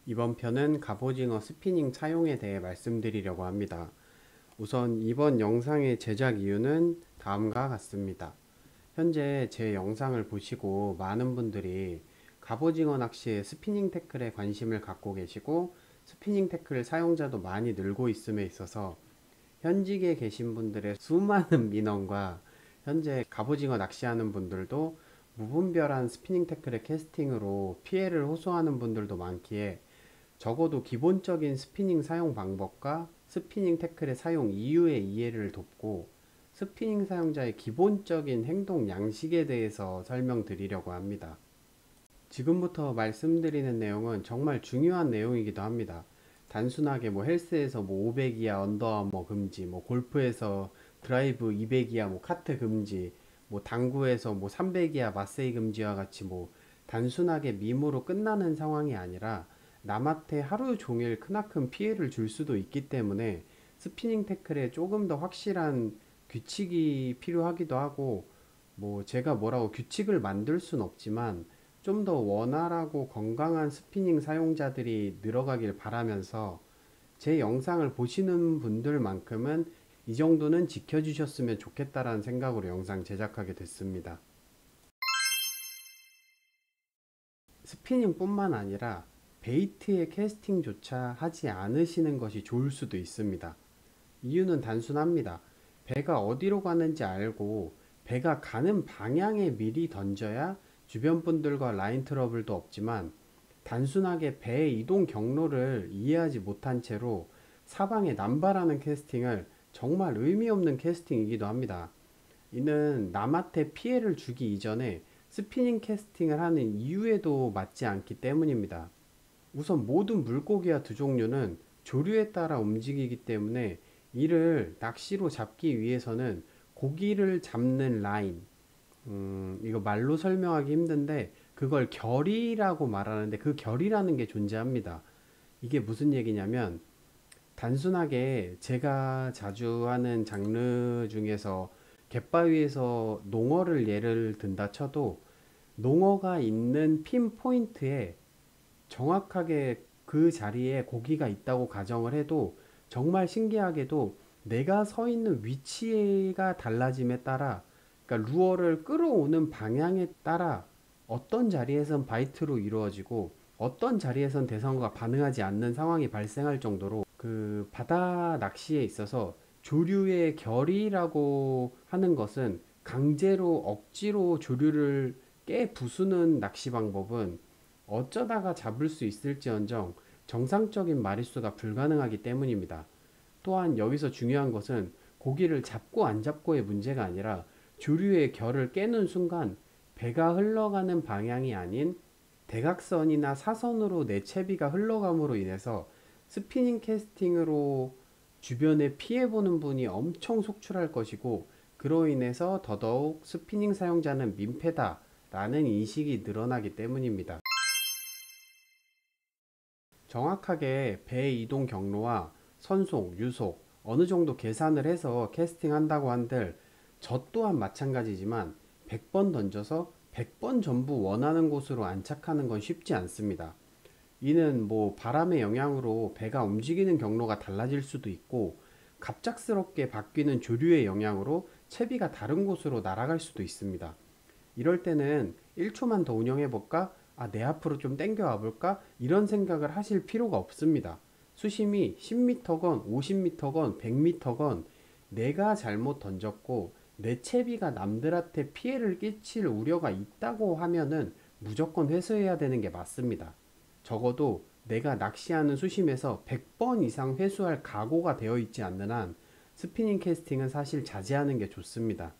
이번 편은 갑오징어 스피닝 사용에 대해 말씀드리려고 합니다. 우선 이번 영상의 제작 이유는 다음과 같습니다. 현재 제 영상을 보시고 많은 분들이 갑오징어 낚시의 스피닝 태클에 관심을 갖고 계시고 스피닝 태클 사용자도 많이 늘고 있음에 있어서 현직에 계신 분들의 수많은 민원과 현재 갑오징어 낚시하는 분들도 무분별한 스피닝 태클의 캐스팅으로 피해를 호소하는 분들도 많기에 적어도 기본적인 스피닝 사용 방법과 스피닝 태클의 사용 이유의 이해를 돕고 스피닝 사용자의 기본적인 행동 양식에 대해서 설명드리려고 합니다. 지금부터 말씀드리는 내용은 정말 중요한 내용이기도 합니다. 단순하게 헬스에서 500 이하 언더아머 금지, 골프에서 드라이브 200 이하 카트 금지, 당구에서 300 이하 마세이 금지와 같이 단순하게 밈으로 끝나는 상황이 아니라 남한테 하루 종일 크나큰 피해를 줄 수도 있기 때문에 스피닝 태클에 조금 더 확실한 규칙이 필요하기도 하고, 제가 뭐라고 규칙을 만들 순 없지만 좀 더 원활하고 건강한 스피닝 사용자들이 늘어가길 바라면서 제 영상을 보시는 분들만큼은 이 정도는 지켜주셨으면 좋겠다라는 생각으로 영상 제작하게 됐습니다. 스피닝뿐만 아니라 베이트의 캐스팅조차 하지 않으시는 것이 좋을 수도 있습니다. 이유는 단순합니다. 배가 어디로 가는지 알고 배가 가는 방향에 미리 던져야 주변 분들과 라인 트러블도 없지만, 단순하게 배의 이동 경로를 이해하지 못한 채로 사방에 남발하는 캐스팅을 정말 의미 없는 캐스팅이기도 합니다. 이는 남한테 피해를 주기 이전에 스피닝 캐스팅을 하는 이유에도 맞지 않기 때문입니다. 우선 모든 물고기와 두 종류는 조류에 따라 움직이기 때문에 이를 낚시로 잡기 위해서는 고기를 잡는 라인, 이거 말로 설명하기 힘든데 그걸 결이라고 말하는데, 그 결이라는 게 존재합니다. 이게 무슨 얘기냐면, 단순하게 제가 자주 하는 장르 중에서 갯바위에서 농어를 예를 든다 쳐도 농어가 있는 핀 포인트에 정확하게 그 자리에 고기가 있다고 가정을 해도 정말 신기하게도 내가 서 있는 위치가 달라짐에 따라, 그러니까 루어를 끌어오는 방향에 따라 어떤 자리에선 바이트로 이루어지고 어떤 자리에선 대상어가 반응하지 않는 상황이 발생할 정도로, 그 바다 낚시에 있어서 조류의 결이라고 하는 것은 강제로 억지로 조류를 깨 부수는 낚시 방법은 어쩌다가 잡을 수 있을지언정 정상적인 마리수가 불가능하기 때문입니다. 또한 여기서 중요한 것은 고기를 잡고 안 잡고의 문제가 아니라 조류의 결을 깨는 순간 배가 흘러가는 방향이 아닌 대각선이나 사선으로 내 채비가 흘러감으로 인해서 스피닝 캐스팅으로 주변에 피해보는 분이 엄청 속출할 것이고, 그로 인해서 더더욱 스피닝 사용자는 민폐다 라는 인식이 늘어나기 때문입니다. 정확하게 배의 이동 경로와 선속, 유속 어느 정도 계산을 해서 캐스팅한다고 한들 저 또한 마찬가지지만 100번 던져서 100번 전부 원하는 곳으로 안착하는 건 쉽지 않습니다. 이는 바람의 영향으로 배가 움직이는 경로가 달라질 수도 있고, 갑작스럽게 바뀌는 조류의 영향으로 채비가 다른 곳으로 날아갈 수도 있습니다. 이럴 때는 1초만 더 운영해 볼까? 내 앞으로 좀 당겨 와볼까? 이런 생각을 하실 필요가 없습니다. 수심이 10m건 50m건 100m건 내가 잘못 던졌고 내 채비가 남들한테 피해를 끼칠 우려가 있다고 하면은 무조건 회수해야 되는 게 맞습니다. 적어도 내가 낚시하는 수심에서 100번 이상 회수할 각오가 되어 있지 않는 한 스피닝 캐스팅은 사실 자제하는 게 좋습니다.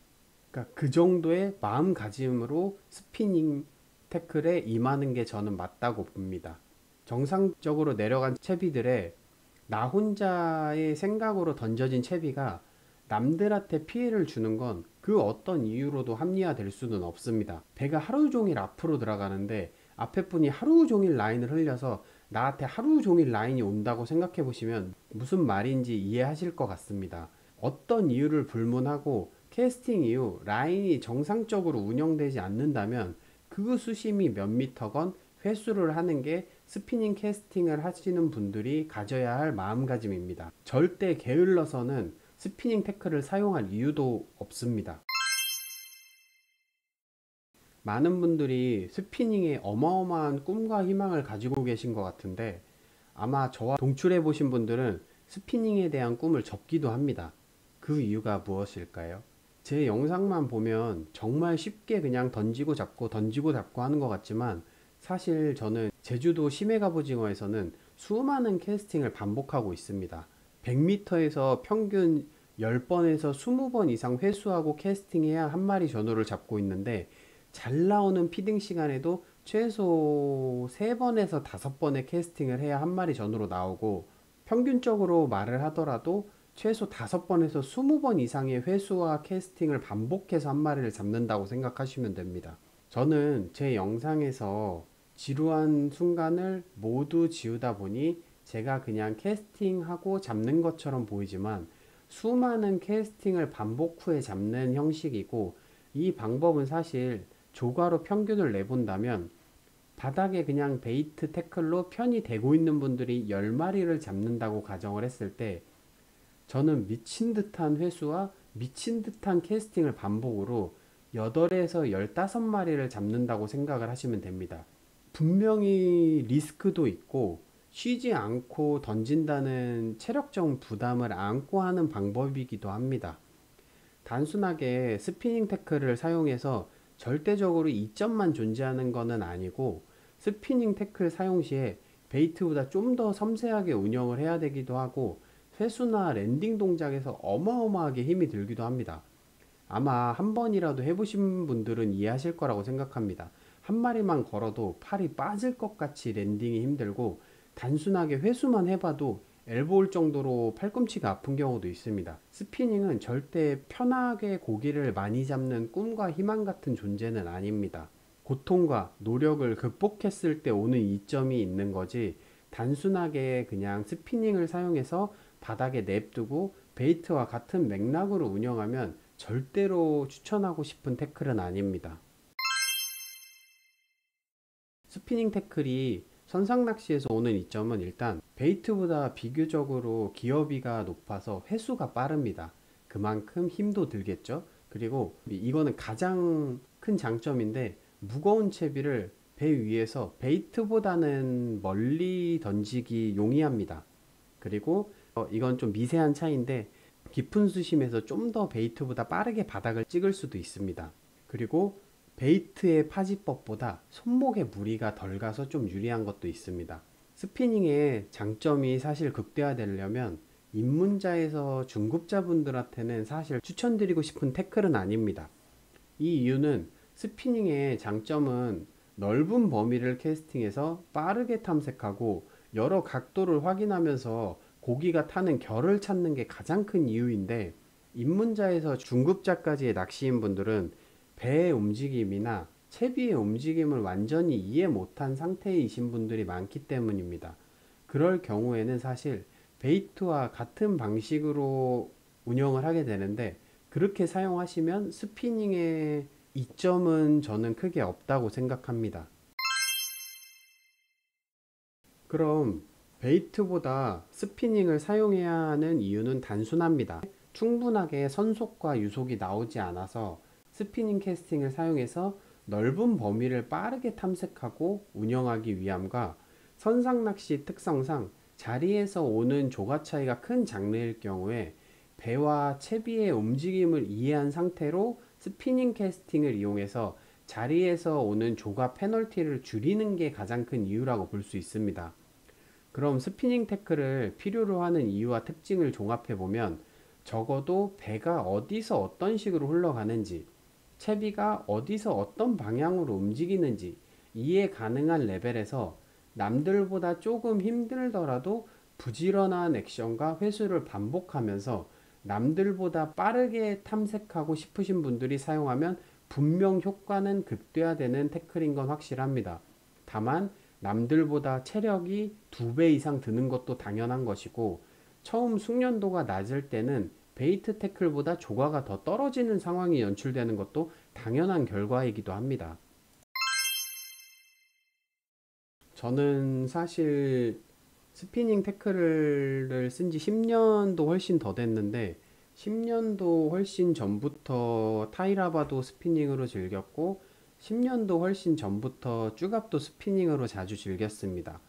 그러니까 그 정도의 마음가짐으로 스피닝 태클에 임하는 게 저는 맞다고 봅니다. 정상적으로 내려간 채비들의 나 혼자의 생각으로 던져진 채비가 남들한테 피해를 주는 건 그 어떤 이유로도 합리화될 수는 없습니다. 배가 하루 종일 앞으로 들어가는데 앞에 분이 하루 종일 라인을 흘려서 나한테 하루 종일 라인이 온다고 생각해 보시면 무슨 말인지 이해하실 것 같습니다. 어떤 이유를 불문하고 캐스팅 이후 라인이 정상적으로 운영되지 않는다면 그 수심이 몇 미터건 회수를 하는 게 스피닝 캐스팅을 하시는 분들이 가져야 할 마음가짐입니다. 절대 게을러서는 스피닝 태클을 사용할 이유도 없습니다. 많은 분들이 스피닝에 어마어마한 꿈과 희망을 가지고 계신 것 같은데, 아마 저와 동출해 보신 분들은 스피닝에 대한 꿈을 접기도 합니다. 그 이유가 무엇일까요? 제 영상만 보면 정말 쉽게 그냥 던지고 잡고 던지고 잡고 하는 것 같지만, 사실 저는 제주도 심해갑오징어에서는 수많은 캐스팅을 반복하고 있습니다. 100m에서 평균 10번에서 20번 이상 회수하고 캐스팅해야 한 마리 전어를 잡고 있는데, 잘 나오는 피딩 시간에도 최소 3번에서 5번의 캐스팅을 해야 한 마리 전으로 나오고, 평균적으로 말을 하더라도 최소 5번에서 20번 이상의 회수와 캐스팅을 반복해서 한 마리를 잡는다고 생각하시면 됩니다. 저는 제 영상에서 지루한 순간을 모두 지우다 보니 제가 그냥 캐스팅하고 잡는 것처럼 보이지만, 수많은 캐스팅을 반복 후에 잡는 형식이고, 이 방법은 사실 조가로 평균을 내본다면 바닥에 그냥 베이트 태클로 편히 대고 있는 분들이 10마리를 잡는다고 가정을 했을 때, 저는 미친 듯한 회수와 미친 듯한 캐스팅을 반복으로 8에서 15마리를 잡는다고 생각을 하시면 됩니다. 분명히 리스크도 있고 쉬지 않고 던진다는 체력적 부담을 안고 하는 방법이기도 합니다. 단순하게 스피닝 태클을 사용해서 절대적으로 이점만 존재하는 것은 아니고, 스피닝 태클 사용 시에 베이트보다 좀 더 섬세하게 운영을 해야 되기도 하고, 회수나 랜딩 동작에서 어마어마하게 힘이 들기도 합니다. 아마 한 번이라도 해보신 분들은 이해하실 거라고 생각합니다. 한 마리만 걸어도 팔이 빠질 것 같이 랜딩이 힘들고, 단순하게 회수만 해봐도 엘보올 정도로 팔꿈치가 아픈 경우도 있습니다. 스피닝은 절대 편하게 고기를 많이 잡는 꿈과 희망 같은 존재는 아닙니다. 고통과 노력을 극복했을 때 오는 이점이 있는 거지, 단순하게 그냥 스피닝을 사용해서 바닥에 냅두고 베이트와 같은 맥락으로 운영하면 절대로 추천하고 싶은 태클은 아닙니다. 스피닝 태클이 선상낚시에서 오는 이점은, 일단 베이트보다 비교적으로 기어비가 높아서 회수가 빠릅니다. 그만큼 힘도 들겠죠. 그리고 이거는 가장 큰 장점인데, 무거운 채비를 배 위에서 베이트보다는 멀리 던지기 용이합니다. 그리고 이건 좀 미세한 차이인데, 깊은 수심에서 좀 더 베이트보다 빠르게 바닥을 찍을 수도 있습니다. 그리고 베이트의 파지법보다 손목에 무리가 덜 가서 좀 유리한 것도 있습니다. 스피닝의 장점이 사실 극대화되려면 입문자에서 중급자분들한테는 사실 추천드리고 싶은 태클은 아닙니다. 이 이유는, 스피닝의 장점은 넓은 범위를 캐스팅해서 빠르게 탐색하고 여러 각도를 확인하면서 고기가 타는 결을 찾는 게 가장 큰 이유인데, 입문자에서 중급자까지의 낚시인 분들은 배의 움직임이나 채비의 움직임을 완전히 이해 못한 상태이신 분들이 많기 때문입니다. 그럴 경우에는 사실 베이트와 같은 방식으로 운영을 하게 되는데, 그렇게 사용하시면 스피닝의 이점은 저는 크게 없다고 생각합니다. 그럼 베이트보다 스피닝을 사용해야 하는 이유는 단순합니다. 충분하게 선속과 유속이 나오지 않아서 스피닝 캐스팅을 사용해서 넓은 범위를 빠르게 탐색하고 운영하기 위함과, 선상낚시 특성상 자리에서 오는 조가 차이가 큰 장르일 경우에 배와 채비의 움직임을 이해한 상태로 스피닝 캐스팅을 이용해서 자리에서 오는 조가 페널티를 줄이는 게 가장 큰 이유라고 볼 수 있습니다. 그럼 스피닝 태클을 필요로 하는 이유와 특징을 종합해 보면, 적어도 배가 어디서 어떤 식으로 흘러가는지, 채비가 어디서 어떤 방향으로 움직이는지 이해 가능한 레벨에서 남들보다 조금 힘들더라도 부지런한 액션과 회수를 반복하면서 남들보다 빠르게 탐색하고 싶으신 분들이 사용하면 분명 효과는 극대화되는 태클인 건 확실합니다. 다만 남들보다 체력이 2배 이상 드는 것도 당연한 것이고, 처음 숙련도가 낮을 때는 베이트 태클보다 조과가 더 떨어지는 상황이 연출되는 것도 당연한 결과이기도 합니다. 저는 사실 스피닝 태클을 쓴 지 10년도 훨씬 더 됐는데 10년도 훨씬 전부터 타이라바도 스피닝으로 즐겼고 10년도 훨씬 전부터 쭈갑도 스피닝으로 자주 즐겼습니다.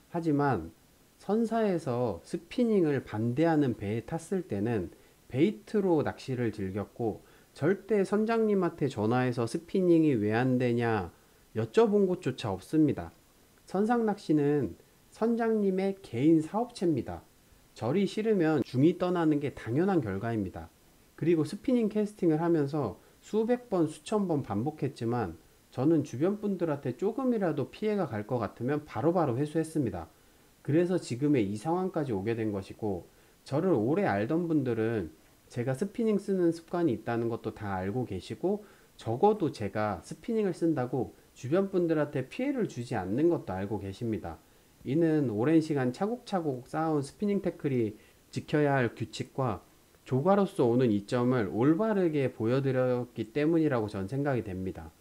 하지만 선사에서 스피닝을 반대하는 배에 탔을 때는 베이트로 낚시를 즐겼고 절대 선장님한테 전화해서 스피닝이 왜 안 되냐 여쭤본 곳조차 없습니다. 선상 낚시는 선장님의 개인 사업체입니다. 절이 싫으면 중이 떠나는 게 당연한 결과입니다. 그리고 스피닝 캐스팅을 하면서 수백 번, 수천 번 반복했지만 저는 주변 분들한테 조금이라도 피해가 갈 것 같으면 바로바로 회수했습니다. 그래서 지금의 이 상황까지 오게 된 것이고, 저를 오래 알던 분들은 제가 스피닝 쓰는 습관이 있다는 것도 다 알고 계시고, 적어도 제가 스피닝을 쓴다고 주변 분들한테 피해를 주지 않는 것도 알고 계십니다. 이는 오랜 시간 차곡차곡 쌓아온 스피닝 태클이 지켜야 할 규칙과 조과로서 오는 이점을 올바르게 보여드렸기 때문이라고 전 생각이 됩니다.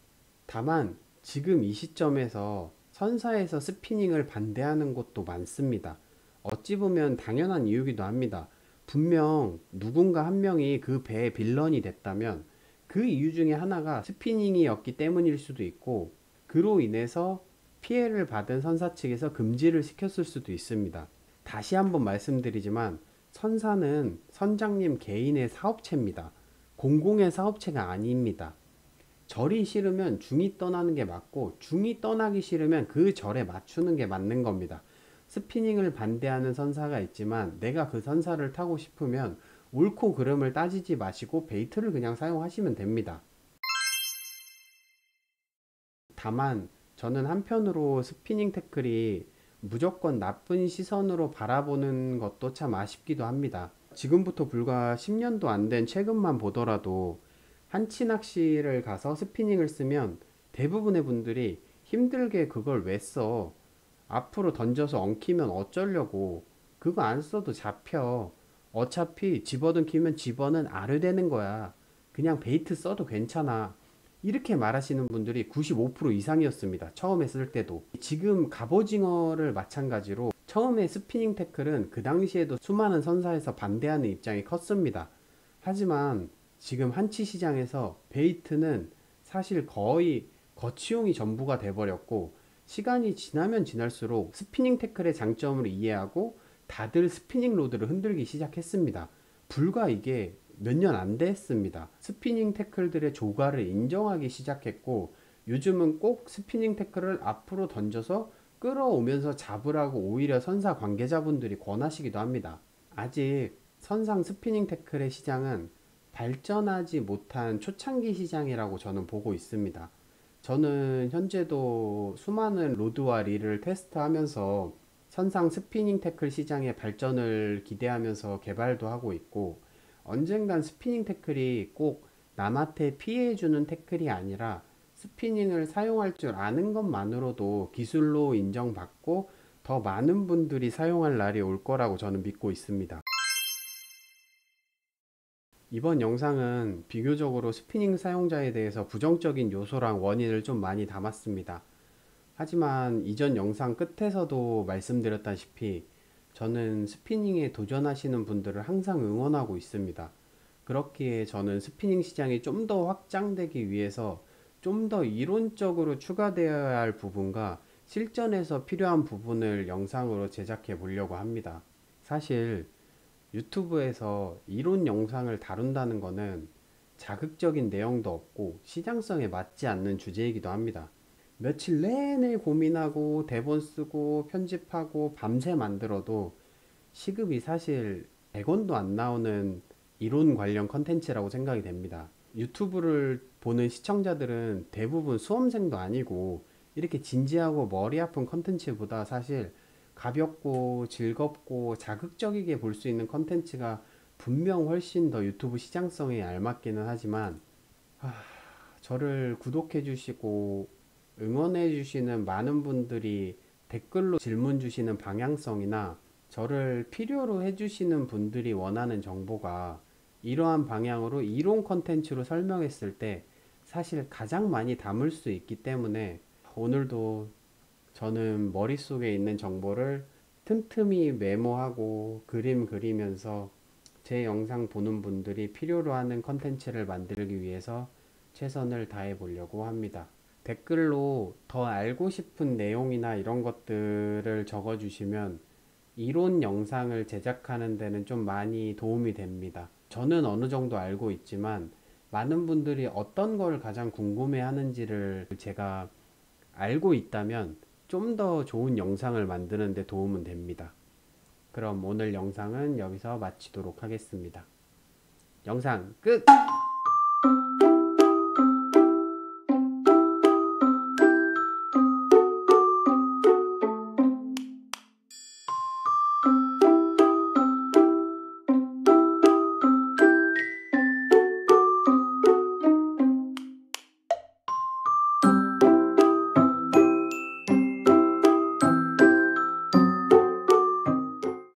다만 지금 이 시점에서 선사에서 스피닝을 반대하는 곳도 많습니다. 어찌 보면 당연한 이유기도 합니다. 분명 누군가 한 명이 그 배의 빌런이 됐다면 그 이유 중에 하나가 스피닝이었기 때문일 수도 있고, 그로 인해서 피해를 받은 선사 측에서 금지를 시켰을 수도 있습니다. 다시 한번 말씀드리지만 선사는 선장님 개인의 사업체입니다. 공공의 사업체가 아닙니다. 절이 싫으면 중이 떠나는 게 맞고 중이 떠나기 싫으면 그 절에 맞추는 게 맞는 겁니다. 스피닝을 반대하는 선사가 있지만 내가 그 선사를 타고 싶으면 옳고 그름을 따지지 마시고 베이트를 그냥 사용하시면 됩니다. 다만 저는 한편으로 스피닝 태클이 무조건 나쁜 시선으로 바라보는 것도 참 아쉽기도 합니다. 지금부터 불과 10년도 안 된 최근만 보더라도 한치 낚시를 가서 스피닝을 쓰면 대부분의 분들이 힘들게 그걸 왜 써? 앞으로 던져서 엉키면 어쩌려고? 그거 안 써도 잡혀. 어차피 집어든 키면 집어는 아르되는 거야. 그냥 베이트 써도 괜찮아. 이렇게 말하시는 분들이 95% 이상이었습니다. 처음에 쓸 때도. 지금 갑오징어를 마찬가지로 처음에 스피닝 태클은 그 당시에도 수많은 선사에서 반대하는 입장이 컸습니다. 하지만 지금 한치 시장에서 베이트는 사실 거의 거치용이 전부가 돼버렸고, 시간이 지나면 지날수록 스피닝 태클의 장점을 이해하고 다들 스피닝 로드를 흔들기 시작했습니다. 불과 이게 몇 년 안 됐습니다. 스피닝 태클들의 조과를 인정하기 시작했고, 요즘은 꼭 스피닝 태클을 앞으로 던져서 끌어오면서 잡으라고 오히려 선사 관계자분들이 권하시기도 합니다. 아직 선상 스피닝 태클의 시장은 발전하지 못한 초창기 시장이라고 저는 보고 있습니다. 저는 현재도 수많은 로드와 릴을 테스트하면서 선상 스피닝 태클 시장의 발전을 기대하면서 개발도 하고 있고, 언젠간 스피닝 태클이 꼭 남한테 피해주는 태클이 아니라 스피닝을 사용할 줄 아는 것만으로도 기술로 인정받고 더 많은 분들이 사용할 날이 올 거라고 저는 믿고 있습니다. 이번 영상은 비교적으로 스피닝 사용자에 대해서 부정적인 요소랑 원인을 좀 많이 담았습니다. 하지만 이전 영상 끝에서도 말씀드렸다시피 저는 스피닝에 도전하시는 분들을 항상 응원하고 있습니다. 그렇기에 저는 스피닝 시장이 좀 더 확장되기 위해서 좀 더 이론적으로 추가되어야 할 부분과 실전에서 필요한 부분을 영상으로 제작해 보려고 합니다. 사실 유튜브에서 이론 영상을 다룬다는 것은 자극적인 내용도 없고 시장성에 맞지 않는 주제이기도 합니다. 며칠 내내 고민하고 대본 쓰고 편집하고 밤새 만들어도 시급이 사실 100원도 안 나오는 이론 관련 컨텐츠라고 생각이 됩니다. 유튜브를 보는 시청자들은 대부분 수험생도 아니고 이렇게 진지하고 머리 아픈 컨텐츠보다 사실 가볍고 즐겁고 자극적이게 볼 수 있는 컨텐츠가 분명 훨씬 더 유튜브 시장성에 알맞기는 하지만, 저를 구독해 주시고 응원해 주시는 많은 분들이 댓글로 질문 주시는 방향성이나 저를 필요로 해 주시는 분들이 원하는 정보가 이러한 방향으로 이론 컨텐츠로 설명했을 때 사실 가장 많이 담을 수 있기 때문에 오늘도 저는 머릿속에 있는 정보를 틈틈이 메모하고 그림 그리면서 제 영상 보는 분들이 필요로 하는 컨텐츠를 만들기 위해서 최선을 다해 보려고 합니다. 댓글로 더 알고 싶은 내용이나 이런 것들을 적어주시면 이론 영상을 제작하는 데는 좀 많이 도움이 됩니다. 저는 어느 정도 알고 있지만 많은 분들이 어떤 걸 가장 궁금해 하는지를 제가 알고 있다면 좀 더 좋은 영상을 만드는 데 도움은 됩니다. 그럼 오늘 영상은 여기서 마치도록 하겠습니다. 영상 끝!